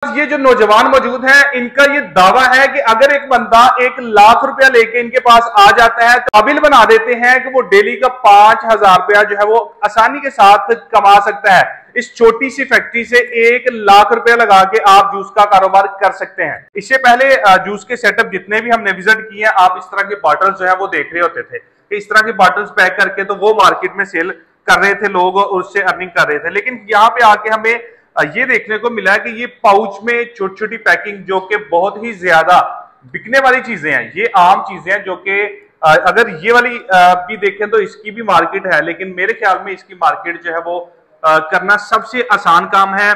ये जो नौजवान मौजूद हैं, इनका ये दावा है कि अगर एक बंदा 1 लाख रुपया लेके इनके पास आ जाता है तो काबिल बना देते हैं कि वो डेली का 5,000 रुपया जो है वो आसानी के साथ कमा सकता है। इस छोटी सी फैक्ट्री से 1 लाख रुपया लगा के आप जूस का कारोबार कर सकते हैं। इससे पहले जूस के सेटअप जितने भी हमने विजिट किए हैं, आप इस तरह के बॉटल्स जो है वो देख रहे होते थे कि इस तरह के बॉटल्स पैक करके तो वो मार्केट में सेल कर रहे थे लोग और उससे अर्निंग कर रहे थे। लेकिन यहाँ पे आके हमें ये देखने को मिला कि ये पाउच में छोटी छोटी पैकिंग जो कि बहुत ही ज्यादा बिकने वाली चीजें हैं, ये आम चीजें हैं जो कि अगर ये वाली भी देखें तो इसकी भी मार्केट है, लेकिन मेरे ख्याल में इसकी मार्केट जो है वो करना सबसे आसान काम है।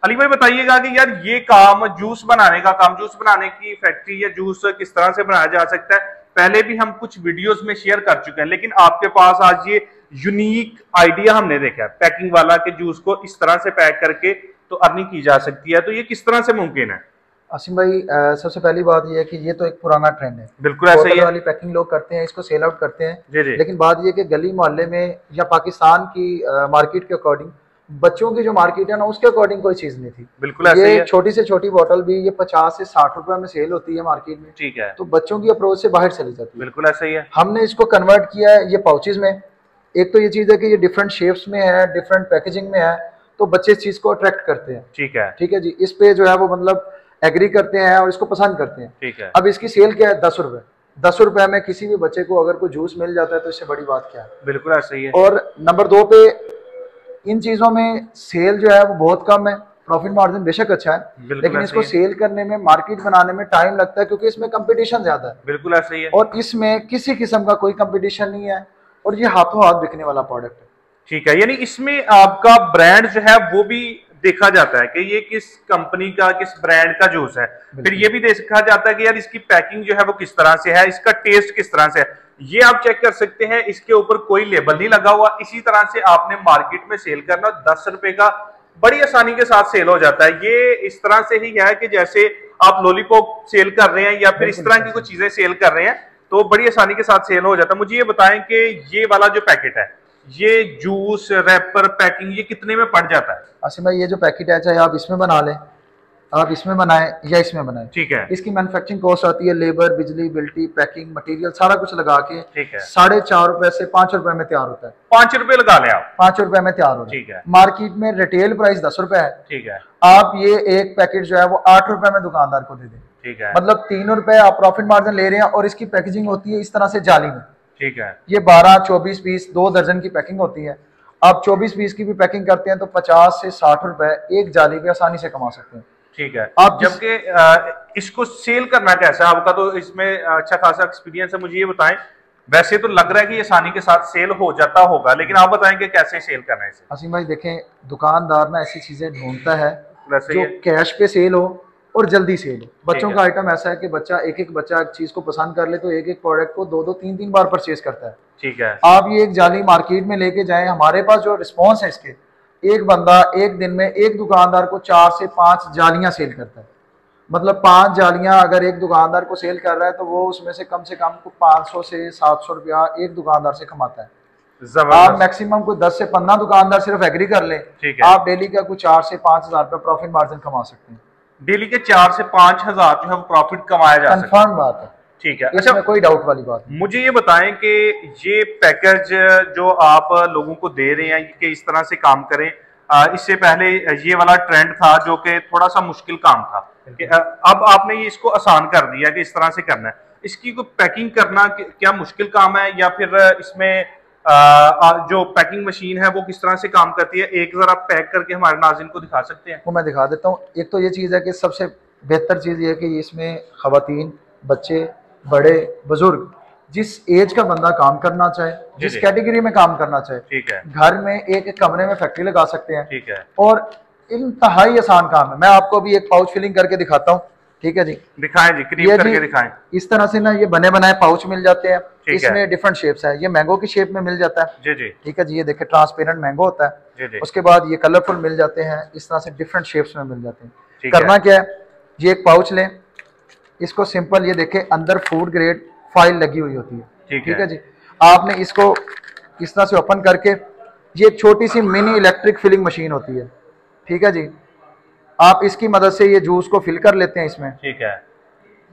अली भाई बताइएगा कि यार ये काम जूस बनाने का काम, जूस बनाने की फैक्ट्री या जूस किस तरह से बनाया जा सकता है, पहले भी हम कुछ वीडियोस में शेयर कर चुके हैं, लेकिन आपके पास आज ये यूनिक आइडिया हमने देखा है पैकिंग वाला कि जूस को इस तरह से पैक करके तो अर्निंग की जा सकती है। तो ये किस तरह से मुमकिन है? आसिम भाई, सबसे पहली बात ये है कि ये तो एक पुराना ट्रेंड है। बिल्कुल ऐसा ही है। वाली पैकिंग लोग करते हैं, इसको सेल आउट करते हैं। जी जी। लेकिन बात ये कि गली मोहल्ले में या पाकिस्तान की मार्केट के अकॉर्डिंग, बच्चों की जो मार्केट है ना, उसके अकॉर्डिंग कोई चीज नहीं थी। बिल्कुल ऐसा ही है। छोटी से छोटी बोतल भी ये 50 से 60 रुपए में सेल होती है मार्केट में। ठीक है। तो बच्चों की अप्रोच से बाहर चली जाती है। बिल्कुल ऐसा ही है। हमने इसको कन्वर्ट किया है ये पाउचेज में। एक तो ये चीज है कि ये डिफरेंट शेप्स में है, डिफरेंट पैकेजिंग में है, तो बच्चे इस चीज को अट्रैक्ट करते हैं। ठीक है। ठीक है जी। इस पे जो है वो मतलब एग्री करते हैं और इसको पसंद करते हैं। ठीक है। अब इसकी सेल क्या है? 10 रुपए। 10 रुपए में किसी भी बच्चे को अगर कोई जूस मिल जाता है तो इससे बड़ी बात क्या है? बिल्कुल ऐसा ही है। और नंबर 2 पे इन चीजों में सेल जो है वो बहुत कम है, प्रॉफिट मार्जिन बेशक अच्छा है, लेकिन इसको सेल करने में, मार्केट बनाने में टाइम लगता है, क्योंकि इसमें कंपटीशन ज्यादा है। बिल्कुल ऐसा ही है। और इसमें किसी किस्म का कोई कंपटीशन नहीं है और ये हाथों हाथ बिकने वाला प्रोडक्ट है। ठीक है, यानी इसमें आपका ब्रांड जो है वो भी देखा जाता है कि ये किस कंपनी का, किस ब्रांड का जूस है। फिर ये भी देखा जाता है कि यार इसकी पैकिंग जो है वो किस तरह से है, इसका टेस्ट किस तरह से है, ये आप चेक कर सकते हैं। इसके ऊपर कोई लेबल नहीं लगा हुआ। इसी तरह से आपने मार्केट में सेल करना, 10 रुपए का बड़ी आसानी के साथ सेल हो जाता है। ये इस तरह से ही है कि जैसे आप लॉलीपॉप सेल कर रहे हैं या फिर इस तरह की कुछ चीजें सेल कर रहे हैं, तो बड़ी आसानी के साथ सेल हो जाता है। मुझे ये बताएं कि ये वाला जो पैकेट है, ये जूस रैपर पैकिंग, ये कितने में पड़ जाता है? आसिम भाई, ये जो पैकेट है, चाहे आप इसमें बना लें, आप इसमें बनाएं या इसमें बनाएं, ठीक है, इसकी मैन्युफैक्चरिंग कॉस्ट आती है, लेबर, बिजली, बिल्टी, पैकिंग मटेरियल, सारा कुछ लगा के, ठीक है, 4.5 रुपए से 5 रुपए में तैयार होता है। 5 रुपए लगा लें आप, 5 रुपए में तैयार होता है। ठीक है। मार्केट में रिटेल प्राइस 10 रुपए है। ठीक है। आप ये एक पैकेट जो है वो 8 रुपए में दुकानदार को दे दें। ठीक है। मतलब 3 रुपए आप प्रॉफिट मार्जिन ले रहे हैं। और इसकी पैकेजिंग होती है इस तरह से जाली में। ठीक है। ये 12-24 पीस 2 दर्जन की पैकिंग होती है। आप 24 पीस की भी पैकिंग करते हैं तो 50 से 60 रुपए एक जाली पे आसानी से कमा सकते हैं। ठीक है। आप जबकि इसको सेल करना कैसा है आपका? तो इसमें अच्छा खासा एक्सपीरियंस है, मुझे ये बताएं। वैसे तो लग रहा है कि आसानी के साथ सेल हो जाता होगा, लेकिन आप बताएं कि कैसे सेल करना है इसे। असीम भाई देखें, दुकानदार ना ऐसी चीजें ढूंढता है जो कैश पे सेल हो और जल्दी सेल हो। बच्चों का आइटम ऐसा है कि बच्चा एक बच्चा चीज को पसंद कर ले तो एक प्रोडक्ट को 2-2, 3-3 बार परचेज करता है। ठीक है। आप ये एक जाली मार्केट में लेके जाएं, हमारे पास जो रिस्पॉन्स है इसके, एक बंदा एक दिन में एक दुकानदार को 4 से 5 जालियां सेल करता है। मतलब 5 जालियां अगर एक दुकानदार को सेल कर रहा है तो वो उसमें से कम 500 से 700 रुपया एक दुकानदार से कमाता है। आप मैक्सिमम को 10 से 15 दुकानदार सिर्फ एग्री कर ले, आप डेली का कुछ 4 से 5 हजार रुपया प्रॉफिट मार्जिन कमा सकते हैं। डेली के 4 से 5 हजार जो है प्रॉफिट कमाया जा सकता है। कंफर्म बात है। ठीक है। इसमें कोई डाउट वाली बात नहीं। मुझे ये बताएं कि ये पैकेज जो आप लोगों को दे रहे हैं कि इस तरह से काम करें, इससे पहले ये वाला ट्रेंड था जो कि थोड़ा सा मुश्किल काम था, कि अब आपने ये इसको आसान कर दिया कि इस तरह से करना है। इसकी को पैकिंग करना क्या मुश्किल काम है, या फिर इसमें जो पैकिंग मशीन है वो किस तरह से काम करती है? एक जरा पैक करके हमारे नाज़रीन को दिखा सकते हैं? वो मैं दिखा देता हूँ। एक तो ये चीज़ है कि सबसे बेहतर चीज़ ये है कि इसमें खवातीन, बच्चे, बड़े, बुजुर्ग, जिस एज का बंदा काम करना चाहे, जिस कैटेगरी में काम करना चाहे, ठीक है, घर में एक कमरे में फैक्ट्री लगा सकते हैं। ठीक है। और इंतहाई आसान काम है। मैं आपको भी एक पाउच फिलिंग करके दिखाता हूँ। ठीक है जी, दिखाएं जी, करीब करके दिखाएं। इस तरह से ना ये बने बनाए पाउच मिल जाते हैं। इसमें डिफरेंट शेप्स है। ये मैंगो की शेप में मिल जाता है। जी जी। ठीक है जी, ये देखिए ट्रांसपेरेंट मैंगो होता है। जी जी। उसके बाद ये कलरफुल मिल जाते हैं, इस तरह से डिफरेंट शेप्स में मिल जाते हैं। करना क्या है, ये एक पाउच लें, इसको सिंपल, ये देखें अंदर फूड ग्रेड फाइल लगी हुई होती है। ठीक है जी। आपने इसको इस तरह से ओपन करके, ये एक छोटी सी मिनी इलेक्ट्रिक फिलिंग मशीन होती है। ठीक है जी। आप इसकी मदद से ये जूस को फिल कर लेते हैं इसमें। ठीक है,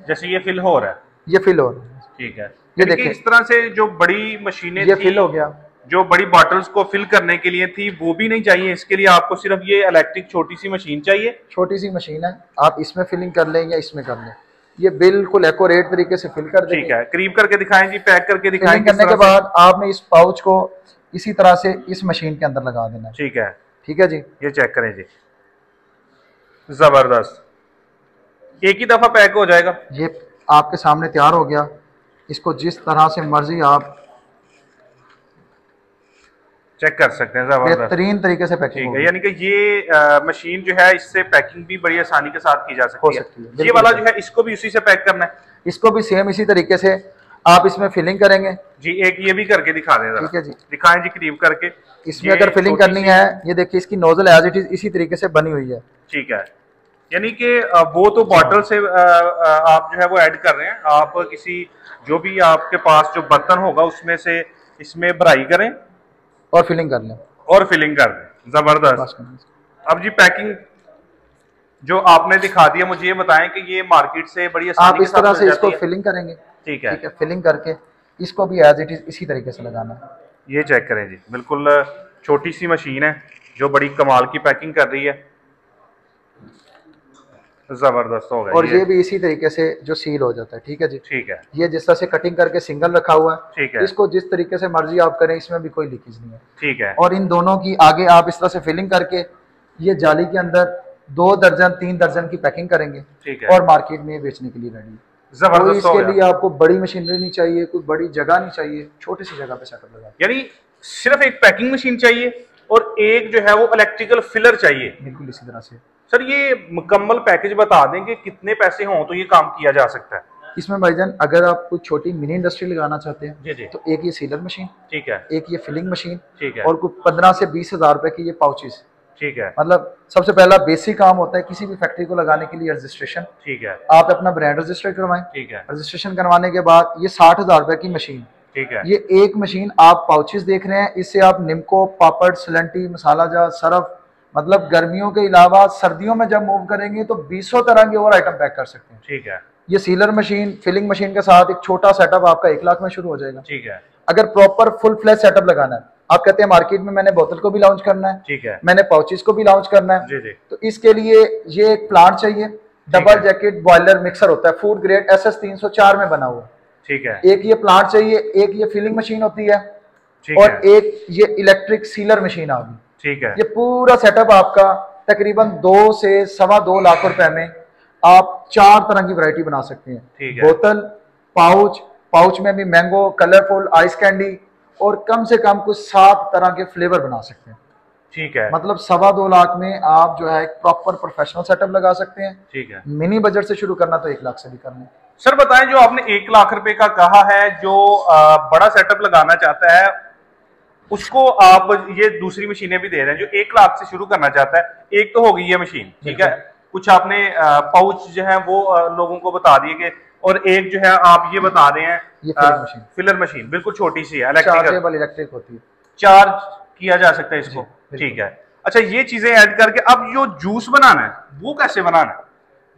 जैसे ये फिल हो रहा है, ये फिल हो रहा है। ठीक है, ये देखिए इस तरह से जो बड़ी मशीनें ये फिल हो गया, जो बड़ी बॉटल्स को फिल करने के लिए थी वो भी नहीं चाहिए, इसके लिए आपको सिर्फ ये इलेक्ट्रिक छोटी सी मशीन चाहिए। छोटी सी मशीन है, आप इसमें फिलिंग कर लें या इसमें कर लें, ये बिल्कुल एक्यूरेट तरीके से फिल कर देंगे। ठीक है, करीब करके दिखाएं जी, पैक करके दिखाएं। फिलिंग करने के बाद आपने इस पाउच को इसी तरह से इस मशीन के अंदर लगा देना है। ठीक है, ठीक है जी, ये चेक करें जी, जबरदस्त, एक ही दफा पैक हो जाएगा। ये आपके सामने तैयार हो गया। इसको जिस तरह से मर्जी आप चेक कर सकते हैं, जबरदस्त बेहतरीन तरीके से पैकिंग। ठीक है, यानी कि ये मशीन जो है इससे पैकिंग भी बड़ी आसानी के साथ की जा सकती है। ये वाला जो है इसको भी उसी से पैक करना है, इसको भी सेम इसी तरीके से आप इसमें फिलिंग करेंगे जी। एक ये भी करके दिखा दें, ठीक है जी, दिखाएं जी करीब करके। इसमें अगर फिलिंग करनी है, ये देखिए इसकी नोजल एज इट इज इसी तरीके से बनी हुई है। ठीक है, यानी कि वो तो बॉटल से आप जो है वो ऐड कर रहे हैं, आप किसी जो भी आपके पास जो बर्तन होगा उसमें से इसमें भराई करें और फिलिंग कर लें, और फिलिंग कर दें। जबरदस्त। अब जी पैकिंग जो आपने दिखा दिया, मुझे ये बताएं कि ये मार्केट से बड़ी आसानी आप इस तरह से इसको फिलिंग करेंगे। ठीक है, फिलिंग करके इसको भी एज इट इज इसी तरीके से लगाना है। ये चेक करें जी, बिल्कुल छोटी सी मशीन है जो बड़ी कमाल की पैकिंग कर रही है, जबरदस्त हो गया। और ये भी इसी तरीके से जो सील हो जाता है। ठीक है जी, ठीक है, ये जिस तरह से कटिंग करके सिंगल रखा हुआ है, ठीक है, इसको जिस तरीके से मर्जी आप करें, इसमें भी कोई लीकेज नहीं है। ठीक है, और इन दोनों की आगे आप इस तरह से फिलिंग करके ये जाली के अंदर 2 दर्जन 3 दर्जन की पैकिंग करेंगे। ठीक है, और मार्केट में बेचने के लिए रेडी। जबरदस्त। इसके लिए आपको बड़ी मशीनरी नहीं चाहिए, कोई बड़ी जगह नहीं चाहिए, छोटी सी जगह पे सेटअप लगा, यानी सिर्फ एक पैकिंग मशीन चाहिए और एक जो है वो इलेक्ट्रिकल फिलर चाहिए। बिल्कुल इसी तरह से। सर ये मुकम्मल पैकेज बता दें कि कितने पैसे हों तो ये काम किया जा सकता है? इसमें भाईजान अगर आप कोई छोटी मिनी इंडस्ट्री लगाना चाहते हैं जी जी, तो एक ये सीलर मशीन, ठीक है, एक ये फिलिंग मशीन, ठीक है, और कुछ 15 से 20 हज़ार रुपए की ये पाउचेस। ठीक है, मतलब सबसे पहला बेसिक काम होता है किसी भी फैक्ट्री को लगाने के लिए रजिस्ट्रेशन। ठीक है, आप अपना ब्रांड रजिस्टर करवाएं। ठीक है, रजिस्ट्रेशन करवाने के बाद ये 60,000 रुपए की मशीन। ठीक है, ये एक मशीन आप पाउचेस देख रहे हैं, इससे आप निमको, पापड़, सलंटी, मसाला जार, सरफ, मतलब गर्मियों के अलावा सर्दियों में जब मूव करेंगे तो 200 तरह के और आइटम पैक कर सकते हैं। ठीक है, ये सीलर मशीन, फिलिंग मशीन के साथ एक छोटा सेटअप आपका 1 लाख में शुरू हो जाएगा। ठीक है, अगर प्रॉपर फुल फ्लैश सेटअप लगाना है, आप कहते हैं मार्केट में मैंने बोतल को भी लॉन्च करना है, ठीक है, मैंने पाउचेस को भी लॉन्च करना है, जी जी, तो इसके लिए ये एक प्लांट चाहिए। डबल जैकेट बॉयलर मिक्सर होता है, फूड ग्रेड SS 304 में बना हुआ। ठीक है, एक ये प्लांट चाहिए, एक ये फिलिंग मशीन होती है, और एक ये इलेक्ट्रिक सीलर मशीन आ गई। ठीक है, ये पूरा सेटअप आपका तकरीबन 2 से 2.25 लाख रुपए में आप 4 तरह की वैरायटी बना सकते हैं। ठीक है, बोतल, पाउच में भी मैंगो, कलरफुल, आइस कैंडी, और कम से कम कुछ 7 तरह के फ्लेवर बना सकते हैं। ठीक है, मतलब 2.25 लाख में आप जो है एक प्रॉपर प्रोफेशनल सेटअप लगा सकते हैं। ठीक है, मिनी बजट से शुरू करना तो 1 लाख से भी करना। सर बताएं, जो आपने 1 लाख रुपए का कहा है, जो बड़ा सेटअप लगाना चाहता है उसको आप ये दूसरी मशीनें भी दे रहे हैं, जो 1 लाख से शुरू करना चाहता है। एक तो होगी ये मशीन, ठीक है, कुछ आपने पाउच जो है वो लोगों को बता दिए कि, और एक जो है आप ये बता रहे हैं ये फिलर मशीन, बिल्कुल छोटी सी है, इलेक्ट्रिक होती है, चार्ज किया जा सकता है इसको। ठीक है, अच्छा ये चीजें ऐड करके अब जो जूस बनाना है वो कैसे बनाना है?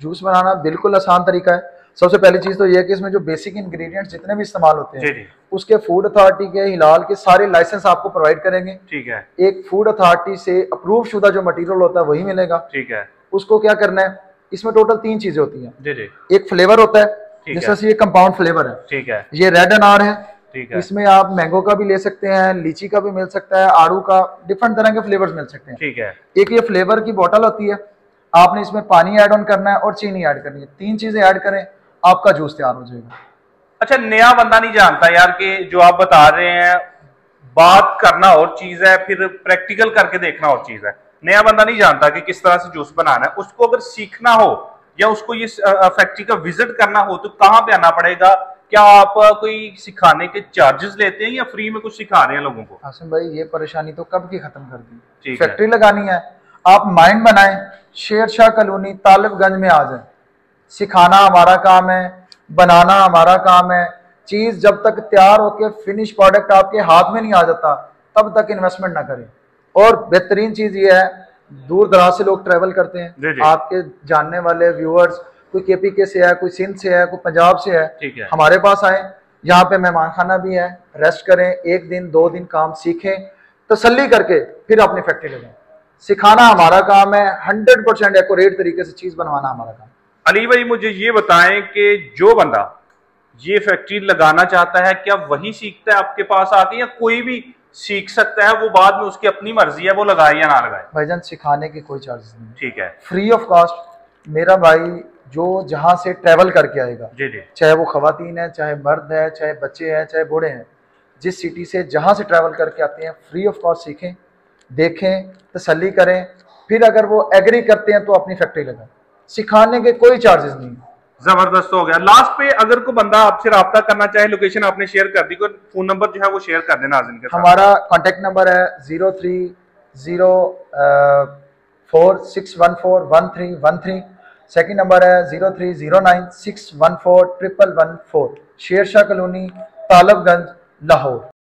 जूस बनाना बिल्कुल आसान तरीका है। सबसे पहली चीज तो ये है कि इसमें जो बेसिक इंग्रेडिएंट्स जितने भी इस्तेमाल होते हैं, जी, उसके फूड अथॉरिटी के, हिलाल के सारे लाइसेंस आपको प्रोवाइड करेंगे। ठीक है, एक फूड अथॉरिटी से अप्रूव शुदा जो मटेरियल होता है वही मिलेगा। ठीक है, उसको क्या करना है, इसमें टोटल 3 चीजें होती हैं। जी जी, एक फ्लेवर होता है, जैसे ये कंपाउंड फ्लेवर है, ठीक है, ये रेड अनार है, ठीक है, इसमें आप मैंगो का भी ले सकते हैं, लीची का भी मिल सकता है, आड़ू का, डिफरेंट तरह के फ्लेवर्स मिल सकते हैं। ठीक है, एक ये फ्लेवर की बोतल होती है, आपने इसमें पानी ऐड ऑन करना है और चीनी ऐड करनी है। 3 चीजें ऐड करें, आपका जूस तैयार हो जाएगा। अच्छा, नया बंदा नहीं जानता यार कि जो आप बता रहे हैं, बात करना और चीज है, फिर प्रैक्टिकल करके देखना और चीज है। नया बंदा नहीं जानता कि किस तरह से जूस बनाना है, उसको अगर सीखना हो या उसको ये फैक्ट्री का विजिट करना हो तो कहाँ पे आना पड़ेगा? क्या आप कोई सिखाने के चार्जेस लेते हैं या फ्री में कुछ सिखा रहे हैं लोगों को? हासिम भाई, ये परेशानी तो कब की खत्म कर दी। फैक्ट्री लगानी है, आप माइंड बनाएं, शेरशाह कॉलोनी तालिबगंज में आ जाए। सिखाना हमारा काम है, बनाना हमारा काम है। चीज जब तक तैयार होकर फिनिश प्रोडक्ट आपके हाथ में नहीं आ जाता तब तक इन्वेस्टमेंट ना करें। और बेहतरीन चीज ये है दूर दराज से लोग ट्रेवल करते जी, हैं, जी। आपके जानने वाले व्यूअर्स, कोई केपीके से है, कोई सिंध से है, कोई पंजाब से है, ठीक है। हमारे पास आए, यहाँ पे मेहमान खाना भी है, रेस्ट करें, 1 दिन 2 दिन काम सीखें, तसल्ली करके फिर अपनी फैक्ट्री लगाएं। सिखाना हमारा काम है, 100% एक्यूरेट तरीके से चीज बनवाना हमारा काम। अली भाई मुझे ये बताएं कि जो बंदा ये फैक्ट्री लगाना चाहता है, क्या वही सीखता है आपके पास आके, या कोई भी सीख सकता है, वो बाद में उसकी अपनी मर्जी है वो लगाए या ना लगाए? भाईजान सिखाने के कोई चार्जेस नहीं, ठीक है, फ्री ऑफ कॉस्ट। मेरा भाई जो जहाँ से ट्रेवल करके आएगा, जी जी, चाहे वो खवातीन है, चाहे मर्द है, चाहे बच्चे हैं, चाहे बूढ़े हैं, जिस सिटी से जहाँ से ट्रैवल करके आते हैं, फ्री ऑफ कॉस्ट सीखें, देखें, तसल्ली करें, फिर अगर वो एग्री करते हैं तो अपनी फैक्ट्री लगाएं। सिखाने के कोई चार्जेस नहीं। जबरदस्त हो गया। लास्ट पे अगर कोई बंदा आपसे रब्ता करना चाहे, लोकेशन आपने शेयर कर दी, कोई फोन नंबर जो है वो शेयर कर देना नाज़रीन के साथ। हमारा कॉन्टेक्ट नंबर है 030461411313। सेकंड नंबर है 0309614114। शेरशाह कॉलोनी, तालबगंज, लाहौर।